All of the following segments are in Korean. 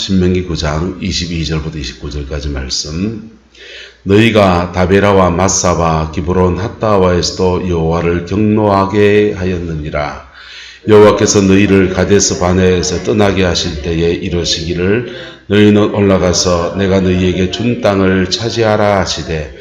신명기 9장 22절부터 29절까지 말씀. 너희가 다베라와 마사바 기브론 핫다와에서도 여호와를 경노하게 하였느니라. 여호와께서 너희를 가데스 바네에서 떠나게 하실 때에 이러시기를 너희는 올라가서 내가 너희에게 준 땅을 차지하라 하시되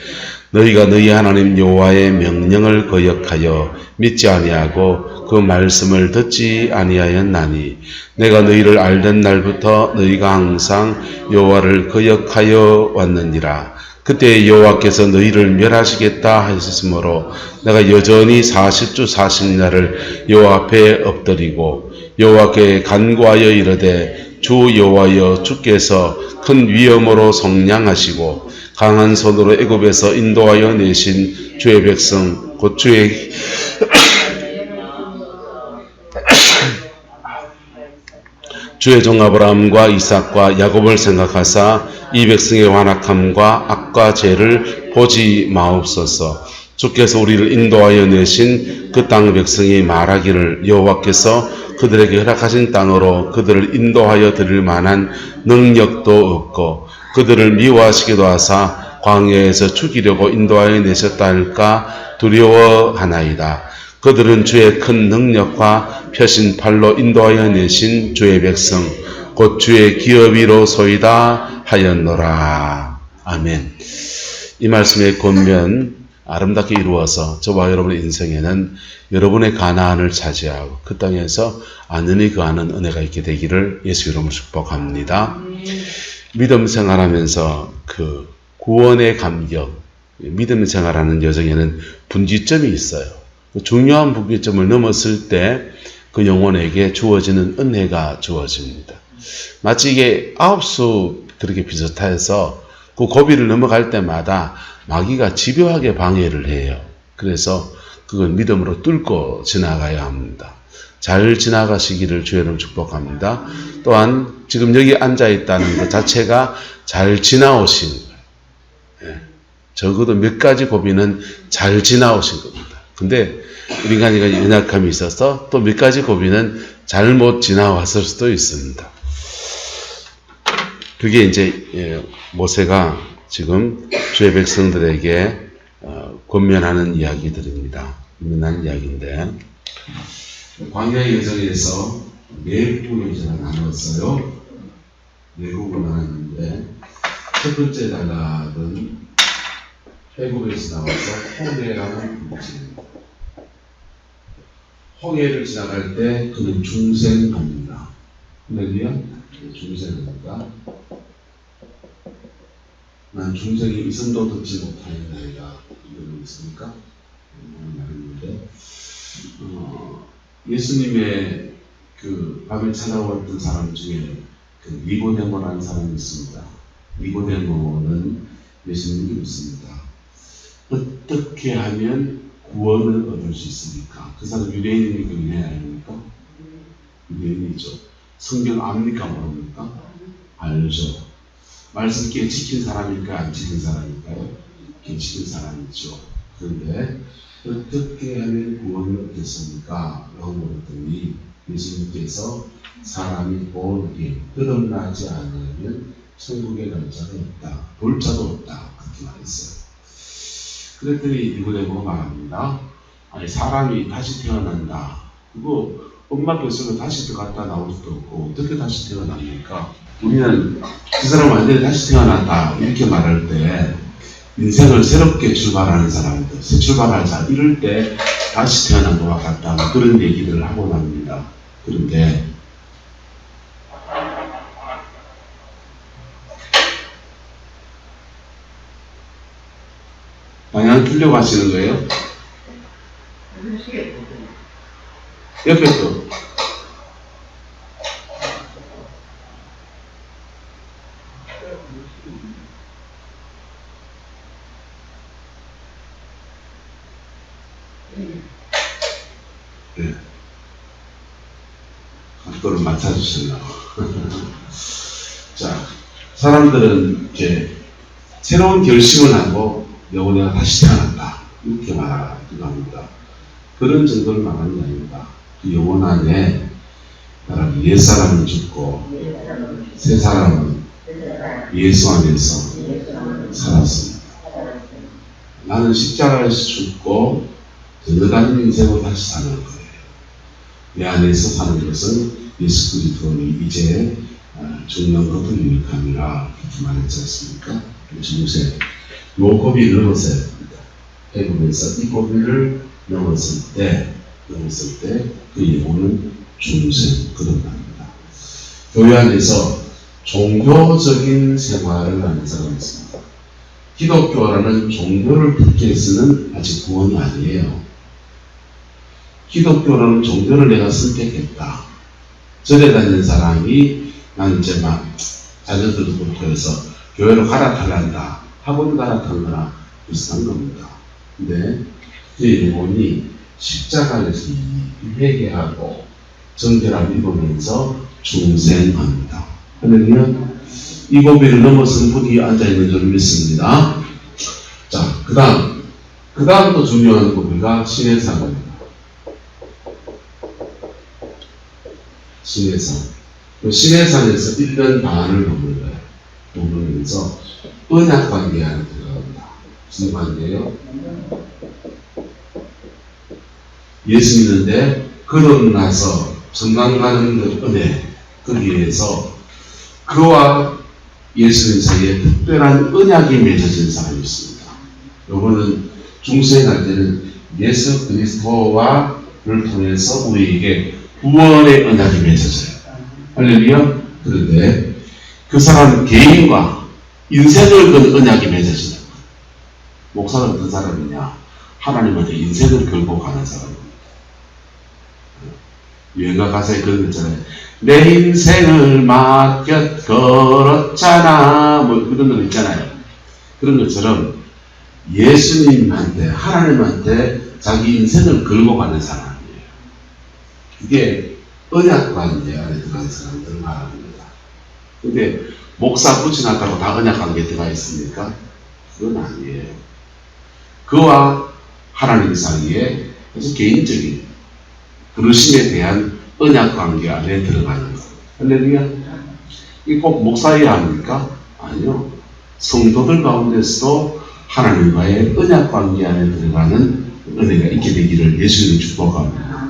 너희가 너희 하나님 여호와의 명령을 거역하여 믿지 아니하고 그 말씀을 듣지 아니하였나니 내가 너희를 알던 날부터 너희가 항상 여호와를 거역하여 왔느니라. 그때 여호와께서 너희를 멸하시겠다 하셨으므로 내가 여전히 40주 40야를 여호와 앞에 엎드리고 여호와께 간구하여 이르되 주 여호와여 주께서 큰 위엄으로 속량하시고 강한 손으로 애굽에서 인도하여 내신 주의 백성 곧 주의 종 아브라함과 이삭과 야곱을 생각하사 이 백성의 완악함과 악과 죄를 보지 마옵소서. 주께서 우리를 인도하여 내신 그 땅 백성이 말하기를 여호와께서 그들에게 허락하신 땅으로 그들을 인도하여 드릴 만한 능력도 없고 그들을 미워하시기도 하사 광야에서 죽이려고 인도하여 내셨다 할까 두려워하나이다. 그들은 주의 큰 능력과 펴신 팔로 인도하여 내신 주의 백성 곧 주의 기업이로 소이다 하였노라. 아멘. 이 말씀의 권면 아름답게 이루어서 저와 여러분의 인생에는 여러분의 가나안을 차지하고 그 땅에서 안전히 거하는 은혜가 있게 되기를 예수 이름으로 축복합니다. 믿음 생활하면서 그 구원의 감격, 믿음 생활하는 여정에는 분기점이 있어요. 중요한 분기점을 넘었을 때 그 영혼에게 주어지는 은혜가 주어집니다. 마치 이게 아홉수 그렇게 비슷해서 그 고비를 넘어갈 때마다 마귀가 집요하게 방해를 해요. 그래서 그걸 믿음으로 뚫고 지나가야 합니다. 잘 지나가시기를 주의로 축복합니다. 또한 지금 여기 앉아있다는 것 자체가 잘 지나오신 거예요. 적어도 몇 가지 고비는 잘 지나오신 겁니다. 근데 우리 인간이 연약함이 있어서 또 몇 가지 고비는 잘못 지나왔을 수도 있습니다. 그게 이제 모세가 지금 주의 백성들에게 권면하는 이야기들입니다. 권면하는 이야기인데 광야의 여정에서 네 부분을 제가 나눴어요. 네 부분을 나눴는데 첫 번째 단락은 애굽에서 나와서 홍해라는 문제입니다. 홍해를 지나갈 때 그는 중생합니다. 할렐루야. 중생합니다. 난 중생이 이성도 듣지 못하였나이다. 이런 있습니까? 말했는데 예수님의 그 밤에 찾아왔던 사람 중에 그 니고데모라는 사람이 있습니다. 니고데모는 예수님을 믿습니다. 어떻게 하면 구원을 얻을 수 있습니까? 그 사람 유대인입니까? 유대인 아닙니까? 유대인이죠. 성경 압니까? 모릅니까? 알죠. 말씀 꽤 지킨 사람일까? 안 지킨 사람일까요? 꽤 지킨 사람이죠. 그런데 어떻게 하면 구원을 얻겠습니까? 라고 물었더니 예수님께서 사람이 보르게 거듭나지 않으면 천국에 갈 자가 없다. 볼 자도 없다. 그렇게 말했어요. 그랬더니 니고데모가 말합니다. 아니 사람이 다시 태어난다. 그거 엄마 뱃속에 다시 들어갔다 나올 수도 없고 어떻게 다시 태어납니까? 우리는 그 사람 완전히 다시 태어난다 이렇게 말할 때 인생을 새롭게 출발하는 사람들, 새 출발하자 이럴 때 다시 태어난 것과 같다 그런 얘기들을 하고 납니다. 그런데 방향 틀려고 하시는 거예요? 옆에 또 네. 그거를 맞춰주시려고. 자, 사람들은 이렇게 새로운 결심을 하고 영혼이 다시 태어난다 이렇게 말합니다. 그런 정도를 말하는 게 아닙니다. 그 영혼 안에 따라서 옛사람은 죽고 새사람은 예수 안에서 살았습니다. 나는 십자가에서 죽고 더 다른 인생으로 다시 사는 거예요. 내 안에서 사는 것은 예수 그리스도니 이제 죽는 것도 유익함이라 그렇게 말했지 않습니까? 중세 요 고비를 넘었어야 됩니다. 해보면서 이 고비를 넘었을 때 그 예고는 중생 거듭납니다. 교회 안에서 종교적인 생활을 하는 사람이 있습니다. 기독교라는 종교를 붙게 쓰는 아직 구원이 아니에요. 기독교라는 종교를 내가 선택했다. 절에 다니는 사람이 나는 이제 막 자녀들도 그렇고 해서 교회로 갈아타란다. 학원을 갈아타는 거나 비슷한 겁니다. 근데 그 예고는 십자가에서 회개하고 정결함을 입으면서 중생합니다. 그러면 이 고비를 넘어선 분이 앉아있는 줄 믿습니다. 자, 그 다음 또 중요한 고비가 신해산입니다. 신해산. 신해산에서 1년 반을 머물면서 언약관계 안에 들어갑니다. 무슨 관계예요? 예수 믿는데 거듭나서 천당 가는 그 은혜, 거기에서 그와 예수님 사이에 특별한 언약이 맺어진 사람이 있습니다. 요거는 중세할 때는 예수 그리스도와를 통해서 우리에게 구원의 언약이 맺어져요. 할렐루야. 그런데 그 사람 개인과 인생을 건 언약이 맺어지는 거예요. 목사는 어떤 사람이냐? 하나님한테 인생을 걸고 가는 사람입니다. 유행가 가사에 그런 거 있잖아요. 내 인생을 맡겨 걸었잖아. 뭐 그런 거 있잖아요. 그런 것처럼 예수님한테, 하나님한테 자기 인생을 걸고 가는 사람이에요. 이게 언약관계 안에 들어간 사람들을 말합니다. 근데 목사 붙여놨다고 다 언약관계에 들어가 있습니까? 그건 아니에요. 그와 하나님 사이에 아주 개인적인 부르심에 대한 언약관계 안에 들어가는 것. 할렐루야. 이 꼭 목사여야 합니까? 아니요. 성도들 가운데서도 하나님과의 언약관계 안에 들어가는 은혜가 있게 되기를 예수님 축복합니다.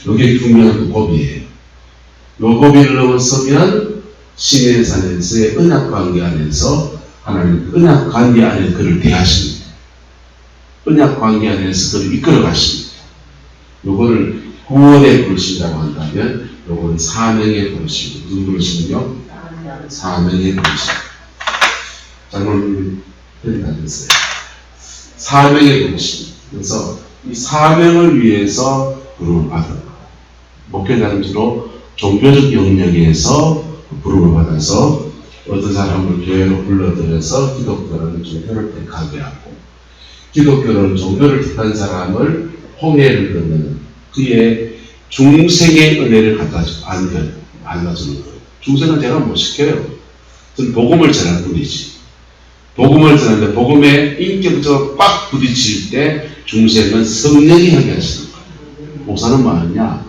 이게 중요한 고비예요. 이 고비를 넘어서면 신해산에서의 언약관계 안에서 하나님 언약관계 안에 그를 대하십니다. 언약관계 안에서 그를 이끌어 가십니다. 요거를 구원의 부르심이라고 한다면 요거는 사명의 부르심. 무슨 부르심이요? 사명의 부르심. 장로님 편이 다 됐어요. 사명의 부르심. 그래서 이 사명을 위해서 부름을 받은 목회자는 주로 종교적 영역에서 부름을 받아서 어떤 사람을 교회로 불러들여서 기독교라는 종교를 택하게 하고 기독교라는 종교를 택한 사람을 홍해를 건너는 그의 중생의 은혜를 갖다 안겨주는 거예요. 중생은 제가 못 시켜요. 저는 복음을 전할 뿐이지. 복음을 전하는데 복음에 인격적으로 빡 부딪힐 때 중생은 성령이 하게 하시는 거예요. 목사는 뭐하냐?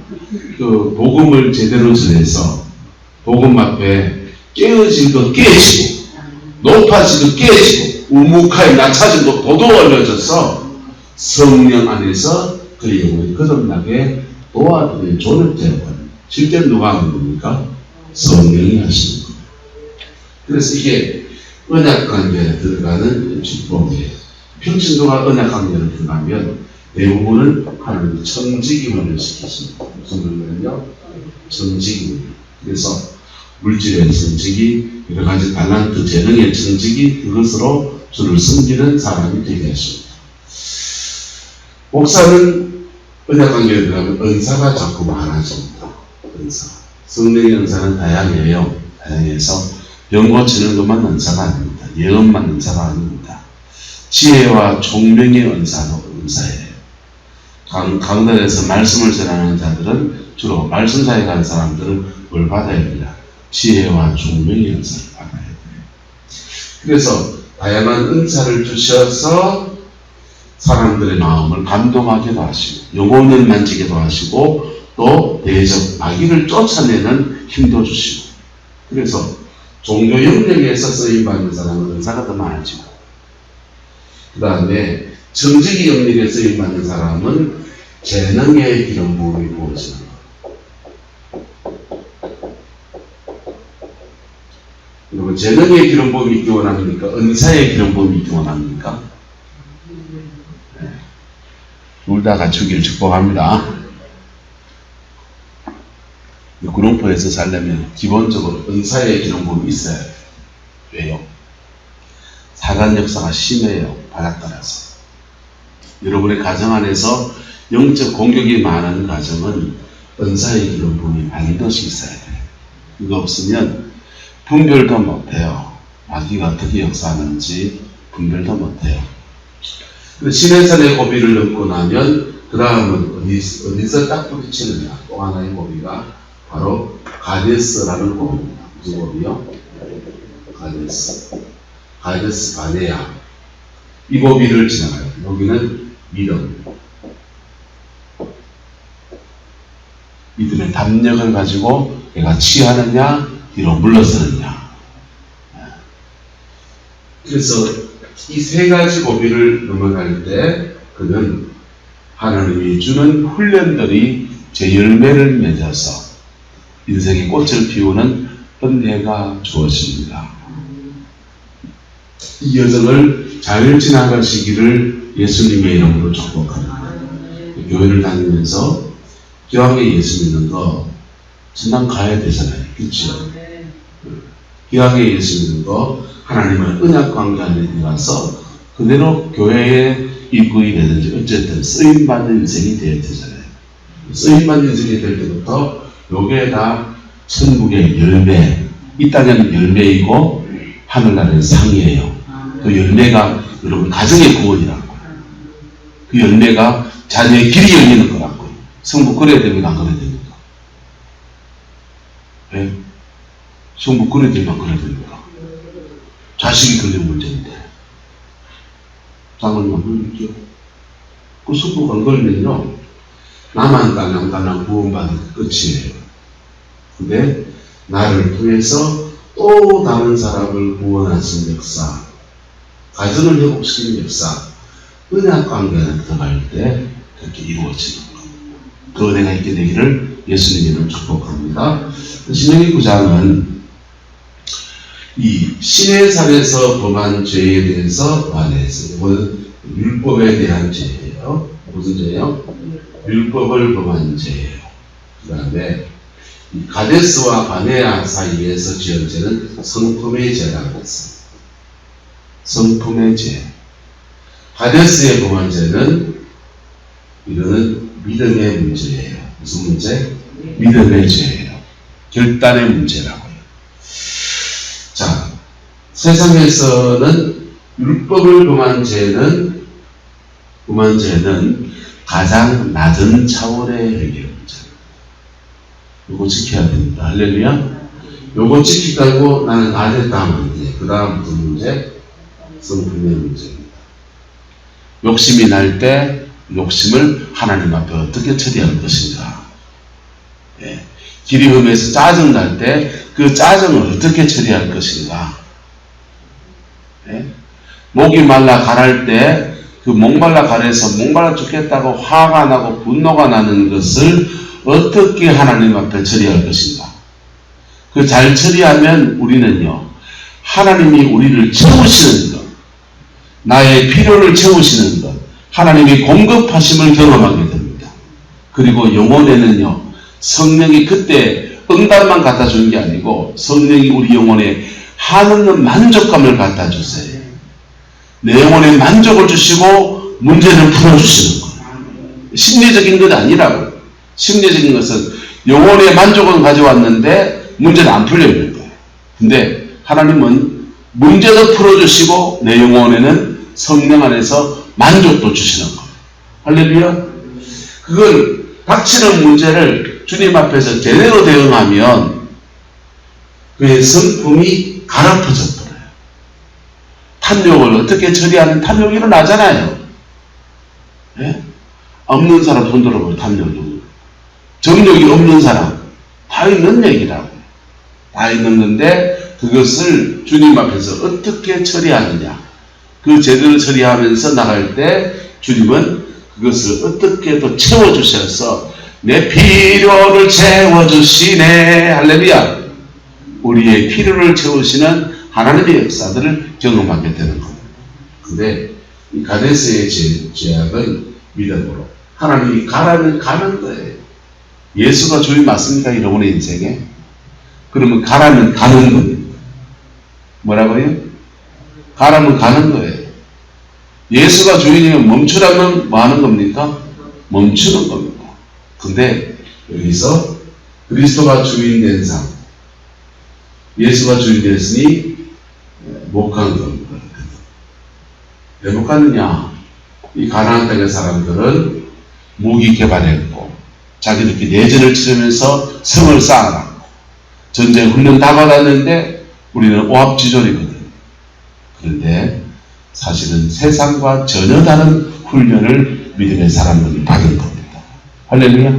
그 복음을 제대로 전해서 복음 앞에 깨어지도 깨지고 높아지도 깨지고 우묵하게 낮아지도 도도하여져서 성령 안에서 그의 영혼이 거듭나게 도와드리는 조력자였거든요. 실제로 누가 하는 겁니까? 성령이 하시는 거예요. 그래서 이게 언약관계에 들어가는 축복이에요. 평신도가 언약관계에 들어가면 대부분은 하나님 청지기문을 시키십니다. 무슨 말이냐면요? 청지기문. 그래서 물질의 청지기, 여러 가지 달란트, 재능의 청지기, 그것으로 주를 섬기는 사람이 되게 하십니다. 목사는 언약관계에 들어가면 은사가 자꾸 많아집니다. 은사. 성령의 은사는 다양해요. 다양해서 병 고치는 것만 은사가 아닙니다. 예언만 은사가 아닙니다. 지혜와 총명의 은사도 은사예요. 강단에서 말씀을 전하는 자들은 주로 말씀사에 간 사람들은 뭘 받아야 됩니다. 지혜와 총명의 은사를 받아야 돼요. 그래서 다양한 은사를 주셔서 사람들의 마음을 감동하기도 하시고 영혼을 만지기도 하시고 또 대적, 마귀를 쫓아내는 힘도 주시고. 그래서 종교 영역에서 쓰임받는 사람은 은사가 더 많아지고, 그 다음에 정직이 영역에 쓰임받는 사람은 재능의 기름 부음이 부어지는 것. 여러분, 재능의 기름 부음이 있기 원합니까? 은사의 기름 부음이 있기 원합니까? 네. 둘 다 갖추길 축복합니다. 구룡포에서 살려면 기본적으로 은사의 기름 부음이 있어야 돼요. 왜요? 사단 역사가 심해요. 바닷가라서. 여러분의 가정 안에서 영적 공격이 많은 가정은 은사의 기름 부음이 반드시 있어야 돼요. 이거 없으면 분별도 못해요. 마귀가 어떻게 역사하는지 분별도 못해요. 시내산의 고비를 넘고 나면 그 다음은 어디서 딱 부딪히느냐. 또 하나의 고비가 바로 가데스라는 고비입니다. 무슨 고비요? 가데스 바네아. 이 고비를 지나가요. 여기는 믿음. 믿음의 담력을 가지고 내가 취하느냐, 뒤로 물러서느냐. 그래서 이 세 가지 고비를 넘어갈 때 그는 하나님이 주는 훈련들이 제 열매를 맺어서 인생의 꽃을 피우는 은혜가 주어집니다. 이 여정을 잘 지나가시기를 예수님의 이름으로 축복합니다. 교회를 다니면서 기왕에 예수 믿는 거 전당 가야 되잖아요. 그렇죠? 기왕에 예수 믿는 거 하나님은 언약 관계 안에 들어가서 그대로 교회에 입구이 되든지 어쨌든 쓰임받는 인생이 되어야 되잖아요. 쓰임받는 인생이 될 때부터 요게 다 천국의 열매, 이 땅에는 열매이고 하늘나라의 상이에요. 그 열매가 여러분 가정의 구원이라고. 그 열매가 자녀의 길이 열리는 거라고. 성부 그래야 됩니까? 안 그래야 됩니까? 왜? 성부 그래야 됩니까? 안 그래야 됩니까? 자식이 걸린 문제인데. 장을만 걸리죠. 그 성부가 안 걸리면요. 나만 딸랑딸랑 구원받은 끝이에요. 근데 나를 통해서 또 다른 사람을 구원하신 역사, 가정을 회복시키는 역사, 은약 관계에 들어갈 때 그렇게 이루어지는 것. 그 은혜가 있게 되기를 예수님으로 축복합니다. 신명기 9장은 이 시내산에서 범한 죄에 대해서 말했어요. 이거는 율법에 대한 죄예요. 무슨 죄예요? 율법을 범한 죄예요. 그 다음에 가데스와 바네아 사이에서 지은 죄는 성품의 죄라고 했습니다. 성품의 죄. 가데스에 범한 죄는 이거는 믿음의 문제예요. 무슨 문제? 믿음의 죄예요. 결단의 문제라고요. 자, 세상에서는 율법을 범한 죄는 가장 낮은 차원의 해결 문제. 요거 지켜야 됩니다. 할렐루야. 요거 지키다고 나는 안 했다 하면 안 돼. 그 다음 무슨 문제? 성품의 문제입니다. 욕심이 날 때 욕심을 하나님 앞에 어떻게 처리할 것인가. 예. 기름에서 짜증 날 때 그 짜증을 어떻게 처리할 것인가. 예. 목이 말라 가랄 때 그 목말라 가래서 목말라 죽겠다고 화가 나고 분노가 나는 것을 어떻게 하나님 앞에 처리할 것인가. 그 잘 처리하면 우리는요, 하나님이 우리를 채우시는 것, 나의 필요를 채우시는 것, 하나님이 공급하심을 경험하게 됩니다. 그리고 영혼에는요, 성령이 그때 응답만 갖다 주는 게 아니고 성령이 우리 영혼에 한없는 만족감을 갖다 주세요. 내 영혼에 만족을 주시고 문제를 풀어주시는 거예요. 심리적인 것 아니라고. 심리적인 것은 영혼의 만족은 가져왔는데 문제는 안 풀려있는 거예요. 근데 하나님은 문제도 풀어주시고 내 영혼에는 성령 안에서 만족도 주시는 거예요. 할렐루야. 그걸 닥치는 문제를 주님 앞에서 제대로 대응하면 그의 성품이 갈아퍼져 버려요. 탐욕을 어떻게 처리하는 탐욕이 일어나잖아요. 예? 없는 사람 손 들어보면 탐욕이. 정력이 없는 사람, 다 있는 얘기라고. 다 있는 건데 그것을 주님 앞에서 어떻게 처리하느냐. 그 제대로 처리하면서 나갈 때 주님은 그것을 어떻게 또 채워주셔서 내 필요를 채워주시네. 할렐루야. 우리의 필요를 채우시는 하나님의 역사들을 경험하게 되는 겁니다. 근데 이 가데스의 죄악은 믿음으로 하나님이 가라면 가는 거예요. 예수가 주인 맞습니까? 여러분의 인생에? 그러면 가라면 가는 겁니다. 뭐라고요? 가라면 가는 거예요. 예수가 주인이면 멈추라면 뭐 하는 겁니까? 멈추는 겁니다. 근데 여기서 그리스도가 주인 된 삶, 예수가 주인 됐으니 못 가는 겁니다. 왜 못 갔느냐? 이 가나안 땅의 사람들은 무기 개발했고 자기들끼리 내전을 치르면서 성을 쌓아놨고 전쟁 훈련 다 받았는데 우리는 오합지졸이거든. 그런데 사실은 세상과 전혀 다른 훈련을 믿음의 사람들이 받은 겁니다. 할렐루야.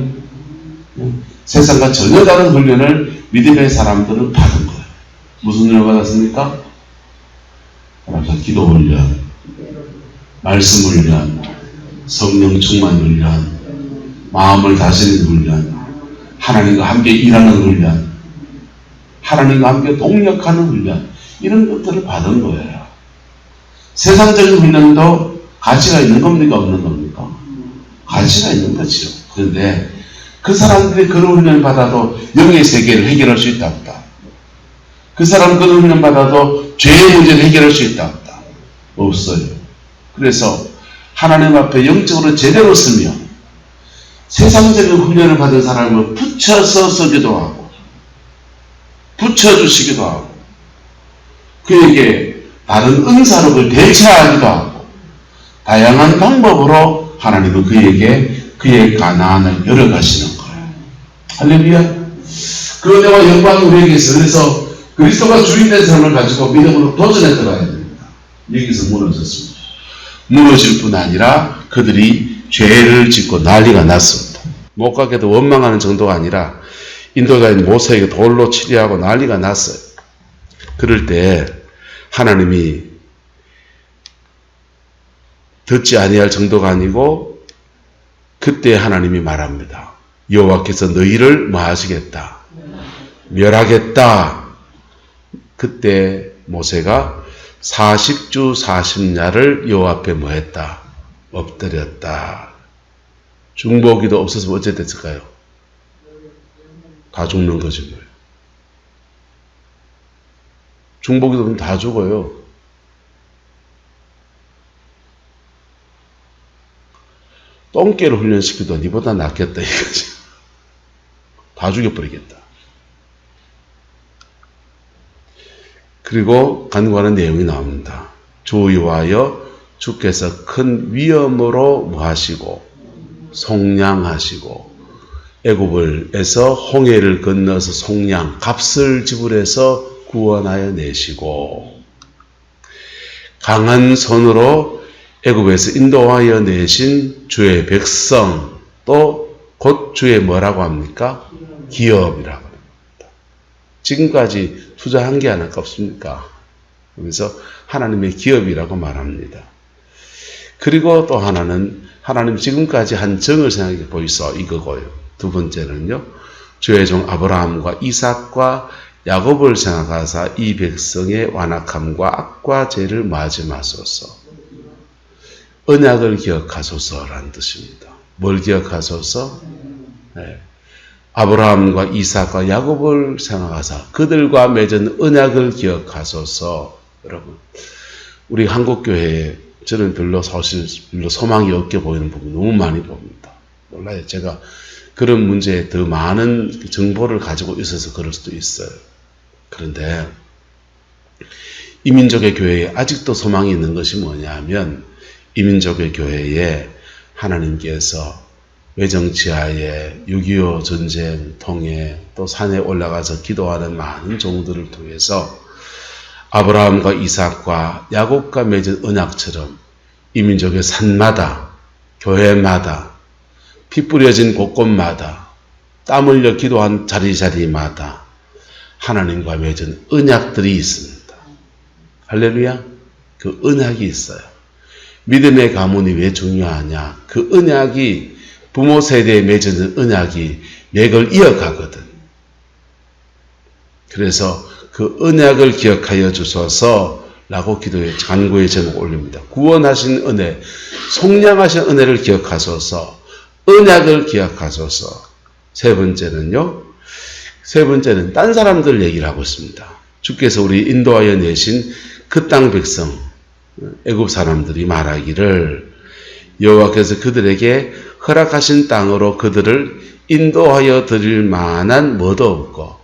세상과 전혀 다른 훈련을 믿음의 사람들은 받은 거예요. 무슨 훈련을 받았습니까? 기도 훈련, 말씀 훈련, 성령 충만 훈련, 마음을 다스리는 훈련, 하나님과 함께 일하는 훈련, 하나님과 함께 동력하는 훈련, 이런 것들을 받은 거예요. 세상적인 훈련도 가치가 있는 겁니까? 없는 겁니까? 가치가 있는 거죠. 그런데 그 사람들이 그런 훈련을 받아도 영의 세계를 해결할 수 있다 없다. 그 사람은 그런 훈련 받아도 죄의 문제를 해결할 수 있다 없다. 없어요. 그래서 하나님 앞에 영적으로 제대로 쓰며 세상적인 훈련을 받은 사람을 붙여서 쓰기도 하고 붙여주시기도 하고 그에게 다른 은사력을 대체하기도 하고 다양한 방법으로 하나님은 그에게 그의 가난을 열어가시는 거예요. 할렐루야. 그 은혜와 영광이 우리에게 있어요. 그래서 그리스도가 주인된 삶을 가지고 믿음으로 도전해 들어가야 됩니다. 여기서 무너졌습니다. 무너질 뿐 아니라 그들이 죄를 짓고 난리가 났습니다. 못 가게도 원망하는 정도가 아니라 인도자인 모세에게 돌로 치려하고 난리가 났어요. 그럴 때 하나님이 듣지 아니할 정도가 아니고 그때 하나님이 말합니다. 여호와께서 너희를 뭐 하시겠다? 멸하겠다. 그때 모세가 40주 40야를 여호와 앞에 뭐 했다? 엎드렸다. 중보기도 없었으면 어째 됐을까요? 다 죽는 거지 뭐예요. 중보기도 없으면 다 죽어요. 똥개를 훈련시켜도 니보다 낫겠다 이거지. 다 죽여버리겠다. 그리고 간구하는 내용이 나옵니다. 주 여호와여 주께서 큰 위엄으로 뭐 하시고 속량하시고 애굽을에서 홍해를 건너서 속량 값을 지불해서 구원하여 내시고 강한 손으로 애굽에서 인도하여 내신 주의 백성 또 곧 주의 뭐라고 합니까? 기업이라고 합니다. 지금까지 투자한 게 하나 없습니까? 그래서 하나님의 기업이라고 말합니다. 그리고 또 하나는 하나님 지금까지 한 정을 생각해 보이소 이거고요. 두 번째는요. 주의 종 아브라함과 이삭과 야곱을 생각하사 이 백성의 완악함과 악과 죄를 마지 마소서. 언약을 기억하소서라는 뜻입니다. 뭘 기억하소서? 네. 아브라함과 이삭과 야곱을 생각하사 그들과 맺은 언약을 기억하소서. 여러분, 우리 한국교회에 저는 별로 소망이 없게 보이는 부분이 너무 많이 봅니다. 몰라요. 제가 그런 문제에 더 많은 정보를 가지고 있어서 그럴 수도 있어요. 그런데 이 민족의 교회에 아직도 소망이 있는 것이 뭐냐면 이 민족의 교회에 하나님께서 외정치하에 6.25 전쟁 통해 또 산에 올라가서 기도하는 많은 종들을 통해서 아브라함과 이삭과 야곱과 맺은 언약처럼 이 민족의 산마다 교회마다 피 뿌려진 곳곳마다 땀 흘려 기도한 자리자리마다 하나님과 맺은 언약들이 있습니다. 할렐루야. 그 언약이 있어요. 믿음의 가문이 왜 중요하냐? 그 언약이 부모 세대에 맺은 언약이 맥을 이어가거든. 그래서 그 언약을 기억하여 주소서 라고 기도의 간구의 제목을 올립니다. 구원하신 은혜, 속량하신 은혜를 기억하소서, 언약을 기억하소서. 세 번째는 딴 사람들 얘기를 하고 있습니다. 주께서 우리 인도하여 내신 그 땅 백성, 애굽 사람들이 말하기를 여호와께서 그들에게 허락하신 땅으로 그들을 인도하여 드릴 만한 뭐도 없고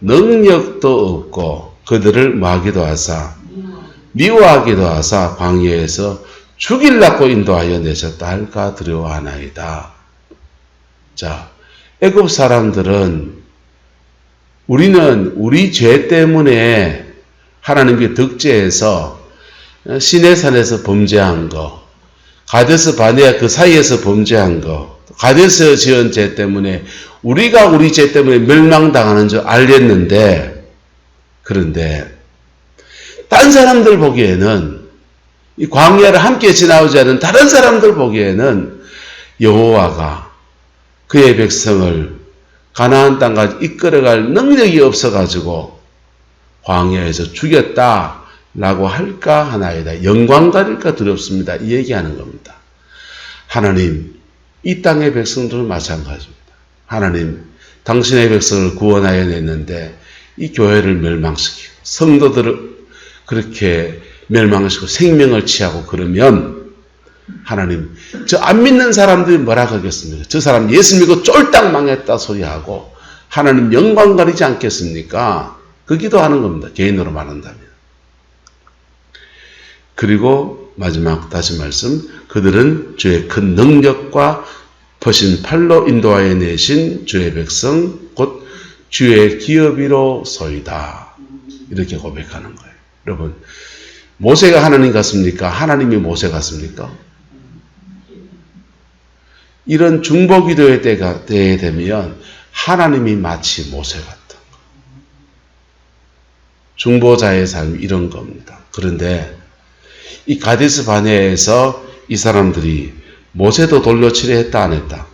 능력도 없고 그들을 뭐하기도 하사 미워하기도 하사 광야에서 죽일라고 인도하여 내셨다 할까 두려워하나이다. 자, 애굽 사람들은 우리는 우리 죄 때문에 하나님께 득죄해서 시내산에서 범죄한 거, 가데스 바네아 그 사이에서 범죄한 거, 가데스 지은 죄 때문에 우리가 우리 죄 때문에 멸망당하는 줄 알겠는데, 그런데 딴 사람들 보기에는 이 광야를 함께 지나오지 않은 다른 사람들 보기에는 여호와가 그의 백성을 가나안 땅까지 이끌어갈 능력이 없어가지고 광야에서 죽였다라고 할까 하나이다. 영광 가릴까 두렵습니다. 이 얘기하는 겁니다. 하나님, 이 땅의 백성들은 마찬가지입니다. 하나님, 당신의 백성을 구원하여 냈는데 이 교회를 멸망시키고 성도들을 그렇게 멸망시키고 생명을 취하고 그러면 하나님, 저 안 믿는 사람들이 뭐라 그러겠습니까? 저 사람 예수 믿고 쫄딱 망했다 소리하고 하나님 영광 가리지 않겠습니까? 그 기도하는 겁니다. 개인으로 말한다면. 그리고 마지막 다시 말씀, 그들은 주의 큰 능력과 퍼신 팔로 인도하여 내신 주의 백성 곧 주의 기업이로소이다. 이렇게 고백하는 거예요. 여러분, 모세가 하나님 같습니까? 하나님이 모세 같습니까? 이런 중보기도의 때가 되면 하나님이 마치 모세 같다. 중보자의 삶이 이런 겁니다. 그런데 이 가데스 바네아에서 이 사람들이 모세도 돌려치려 했다 안 했다?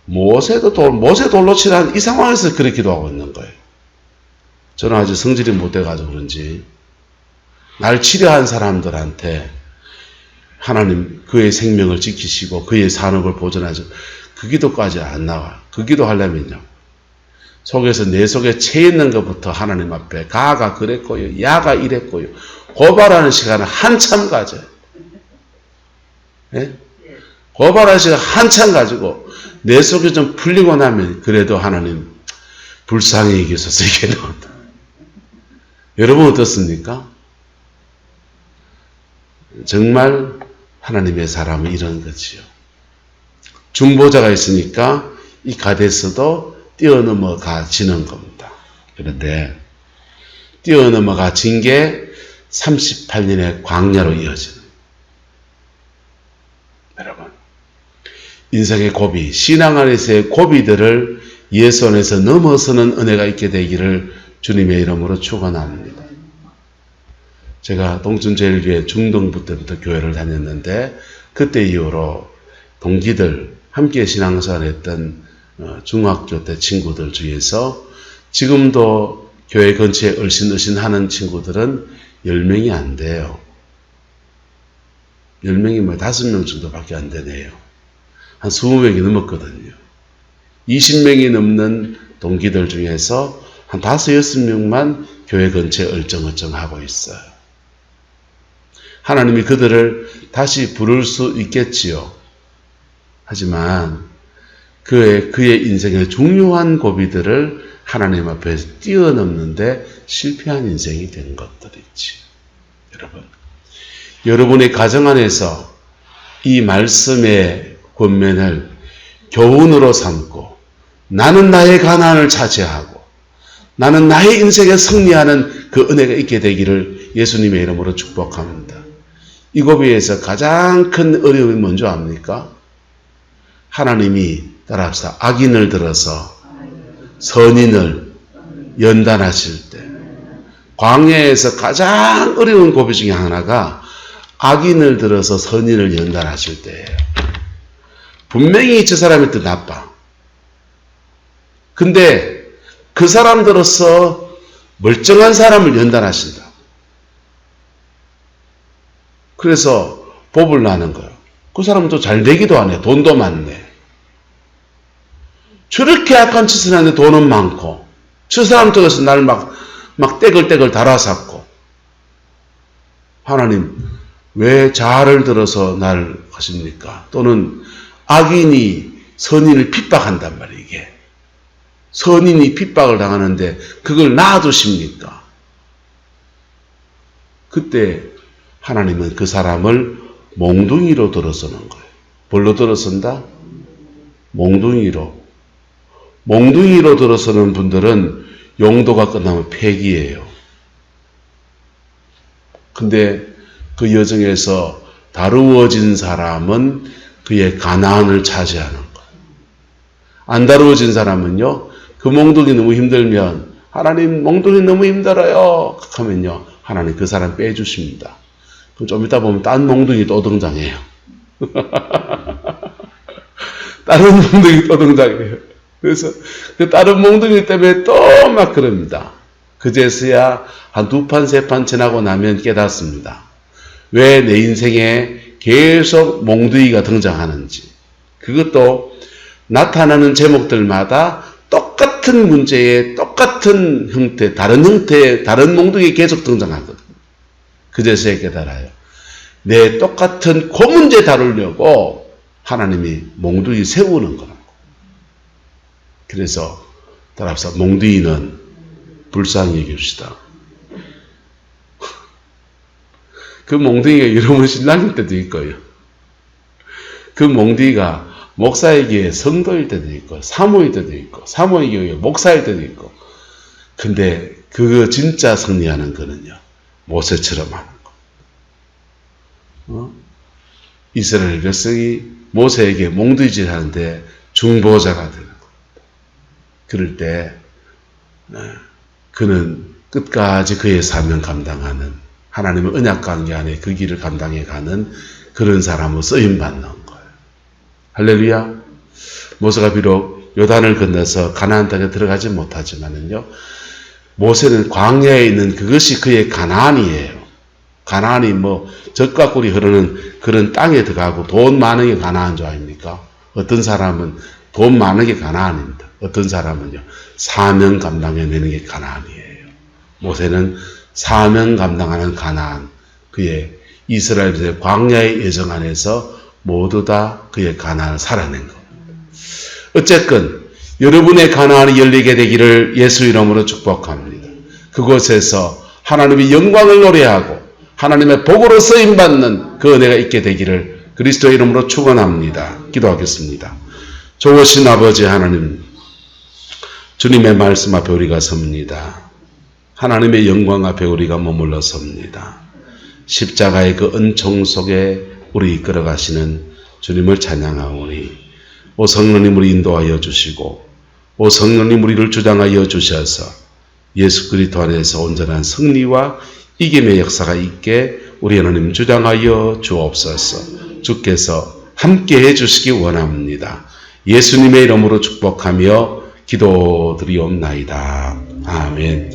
모세 돌려치려 이 상황에서 그렇게 기도하고 있는 거예요. 저는 아직 성질이 못 돼가지고 그런지 날 치려한 사람들한테 하나님 그의 생명을 지키시고 그의 산업을 보존하시고 그 기도까지 안 나와요. 그 기도 하려면요. 속에서 내 속에 채 있는 것부터 하나님 앞에 가가 그랬고요. 야가 이랬고요. 고발하는 시간은 한참 가져요. 예? 고발하는 시간 한참 가지고 내 속에 좀 풀리고 나면 그래도 하나님 불쌍히 여기소서 이게 나온다. 여러분 어떻습니까? 정말 하나님의 사람은 이런 거지요. 중보자가 있으니까 이 가데스도 뛰어넘어가지는 겁니다. 그런데 뛰어넘어가진 게 38년의 광야로 이어지는. 여러분, 인생의 고비, 신앙 안에서의 고비들을 예수 안에서 넘어서는 은혜가 있게 되기를 주님의 이름으로 축원합니다. 제가 동춘제일교회 중등부 때부터 교회를 다녔는데 그때 이후로 동기들 함께 신앙생활 했던 중학교 때 친구들 중에서 지금도 교회 근처에 얼씬얼씬 하는 친구들은 10명이 안 돼요. 10명이 뭐 5명 정도밖에 안 되네요. 한 20명이 넘었거든요. 20명이 넘는 동기들 중에서 한 5, 6명만 교회 근처에 얼쩡얼쩡하고 있어요. 하나님이 그들을 다시 부를 수 있겠지요. 하지만 그의 인생의 중요한 고비들을 하나님 앞에 뛰어넘는데 실패한 인생이 된 것들이 있지. 여러분의 가정 안에서 이 말씀의 권면을 교훈으로 삼고 나는 나의 가난을 차지하고 나는 나의 인생에 승리하는 그 은혜가 있게 되기를 예수님의 이름으로 축복합니다. 이 고비에서 가장 큰 어려움이 뭔지 압니까? 하나님이 따라합시다. 악인을 들어서 선인을 연단하실 때, 광야에서 가장 어려운 고비 중에 하나가 악인을 들어서 선인을 연단하실 때예요. 분명히 저 사람이 더 나빠. 근데 그 사람들로서 멀쩡한 사람을 연단하신다. 그래서 법을 나는 거예요. 그 사람도 잘 되기도 하네. 돈도 많네. 저렇게 악한 짓을 하는데 돈은 많고, 저 사람 쪽에서 날 막 떼글떼글 달아쌌고, 하나님, 왜 자아를 들어서 날 하십니까? 또는 악인이 선인을 핍박한단 말이에요, 이게. 선인이 핍박을 당하는데 그걸 놔두십니까? 그때 하나님은 그 사람을 몽둥이로 들어서는 거예요. 뭘로 들어선다? 몽둥이로. 몽둥이로 들어서는 분들은 용도가 끝나면 폐기예요. 근데 그 여정에서 다루어진 사람은 그의 가난을 차지하는 거예요. 안 다루어진 사람은요, 그 몽둥이 너무 힘들면, 하나님 몽둥이 너무 힘들어요 하면요, 하나님 그 사람 빼주십니다. 그럼 좀 이따 보면 딴 몽둥이 또 등장해요. 다른 몽둥이 또 등장해요. 그래서 그 다른 몽둥이 때문에 또 막 그럽니다. 그제서야 한 두 판, 세 판 지나고 나면 깨닫습니다. 왜 내 인생에 계속 몽둥이가 등장하는지. 그것도 나타나는 제목들마다 똑같은 문제에 똑같은 형태, 다른 형태의 다른 몽둥이 계속 등장하거든요. 그제서야 깨달아요. 내 똑같은 그 문제 다루려고 하나님이 몽둥이 세우는 거라고. 그래서 따라서 몽둥이는 불쌍히 여깁시다. 그 몽둥이가 여러분 신랑일 때도 있고요. 그 몽둥이가 목사에게 성도일 때도 있고, 사모일 때도 있고, 사모에게 목사일 때도 있고. 근데 그거 진짜 승리하는 거는요, 모세처럼 하는 거. 이스라엘 백성이 모세에게 몽둥이질 하는데 중보자가 되는 겁니다. 그럴 때 그는 끝까지 그의 사명 감당하는, 하나님의 언약 관계 안에 그 길을 감당해 가는 그런 사람으로 쓰임받는 거예요. 할렐루야. 모세가 비록 요단을 건너서 가나안 땅에 들어가지 못하지만은요, 모세는 광야에 있는 그것이 그의 가나안이에요. 가나안이 뭐 젖과 꿀이 흐르는 그런 땅에 들어가고 돈 많은 게 가나안 줄 아닙니까? 어떤 사람은 돈 많은 게 가나안입니다. 어떤 사람은요, 사명 감당해내는 게 가나안이에요. 모세는 사명 감당하는 가나안, 그의 이스라엘의 광야의 여정 안에서 모두 다 그의 가나안을 살아낸 겁니다. 어쨌건 여러분의 가나안이 열리게 되기를 예수 이름으로 축복합니다. 그곳에서 하나님의 영광을 노래하고 하나님의 복으로 쓰임받는 그 은혜가 있게 되기를 그리스도의 이름으로 축원합니다. 기도하겠습니다. 좋으신 아버지 하나님, 주님의 말씀 앞에 우리가 섭니다. 하나님의 영광 앞에 우리가 머물러 섭니다. 십자가의 그 은총 속에 우리 이끌어 가시는 주님을 찬양하오니, 오 성령님 우리 인도하여 주시고, 오 성령님 우리를 주장하여 주셔서 예수 그리스도 안에서 온전한 승리와 이김의 역사가 있게 우리 하나님 주장하여 주옵소서. 주께서 함께 해주시기 원합니다. 예수님의 이름으로 축복하며 기도드리옵나이다. 아멘.